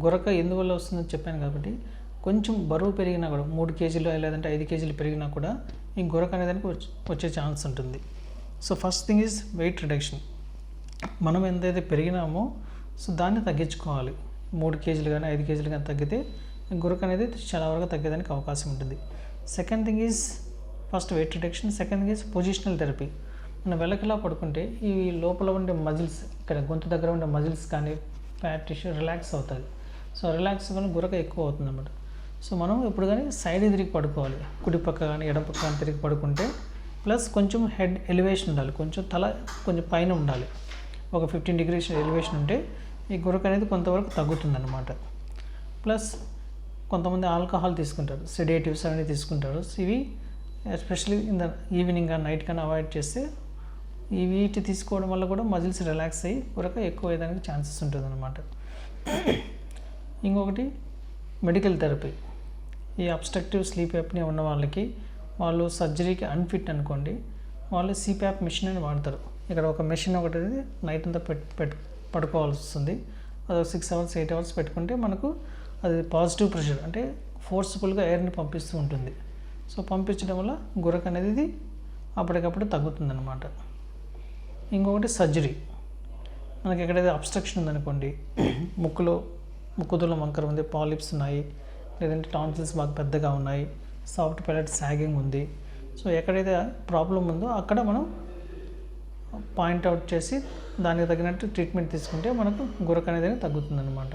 గురక ఎందువల్ల వస్తుందని చెప్పాను కాబట్టి కొంచెం బరువు పెరిగినా కూడా 3 కేజీలు లేదంటే 5 కేజీలు పెరిగినా కూడా ఈ గురక అనేది వచ్చే ఛాన్స్ ఉంటుంది. So first thing is weight reduction. మనం ఎంతైతే పెరిగినామో సో దాన్ని తగ్గించుకోవాలి. 3 కేజీలు కానీ 5 కేజీలు కానీ తగ్గితే గురక అనేది చాలా వరకు తగ్గేదానికి అవకాశం ఉంటుంది. Second thing is first weight reduction. Second thing is positional therapy. మనం వెలకిలా పడుకుంటే ఈ లోపల ఉండే మజిల్స్, ఇక్కడ గొంతు దగ్గర ఉండే మజిల్స్ కానీ ఫ్యాట్ టిష్యూ రిలాక్స్ అవుతుంది. సో రిలాక్స్ కానీ గురక ఎక్కువ అవుతుంది అన్నమాట. సో మనం ఎప్పుడు కానీ సైడ్ తిరిగి పడుకోవాలి. కుడి పక్క కానీ ఎడమ పక్క కానీ తిరిగి పడుకుంటే ప్లస్ కొంచెం హెడ్ ఎలివేషన్ ఉండాలి, కొంచెం తల కొంచెం పైన ఉండాలి. ఒక 15 degrees ఎలివేషన్ ఉంటే ఈ గురక అనేది కొంతవరకు తగ్గుతుంది అన్నమాట. ప్లస్ కొంతమంది ఆల్కహాల్ తీసుకుంటారు, సెడేటివ్స్ అనేవి తీసుకుంటారు. ఇవి ఎస్పెషల్లీ ఇన్ ద ఈవినింగ్ కానీ నైట్ కానీ అవాయిడ్ చేస్తే వీటి తీసుకోవడం వల్ల కూడా మజిల్స్ రిలాక్స్ అయ్యి గురక ఎక్కువ అయ్యేదానికి ఛాన్సెస్ ఉంటుంది అన్నమాట. ఇంకొకటి మెడికల్ థెరపీ. ఈ అబ్స్ట్రక్టివ్ స్లీప్ యాప్ని ఉన్న వాళ్ళకి, వాళ్ళు సర్జరీకి అన్ఫిట్ అనుకోండి, వాళ్ళు సిప్యాప్ మిషన్ అని వాడతారు. ఇక్కడ ఒక మెషిన్ ఒకటి నైట్ అంతా పడుకోవాల్సి వస్తుంది. అది 6 hours 8 hours పెట్టుకుంటే మనకు అది పాజిటివ్ ప్రెషర్ అంటే ఫోర్స్ఫుల్గా ఎయిర్ని పంపిస్తూ ఉంటుంది. సో పంపించడం వల్ల గురక అనేది అప్పటికప్పుడు తగ్గుతుంది అన్నమాట. ఇంకొకటి సర్జరీ. మనకి ఎక్కడైతే అబ్స్ట్రక్షన్ ఉందనుకోండి, ముక్కుదుల వంకర ఉంది, పాలిప్స్ ఉన్నాయి, లేదంటే టాన్సిల్స్ బాగా పెద్దగా ఉన్నాయి, సాఫ్ట్ ప్యాలెట్ సాగింగ్ ఉంది. సో ఎక్కడైతే ప్రాబ్లం ఉందో అక్కడ మనం పాయింట్అవుట్ చేసి దానికి తగినట్టు ట్రీట్మెంట్ తీసుకుంటే మనకు గురక అనేది తగ్గుతుంది అన్నమాట.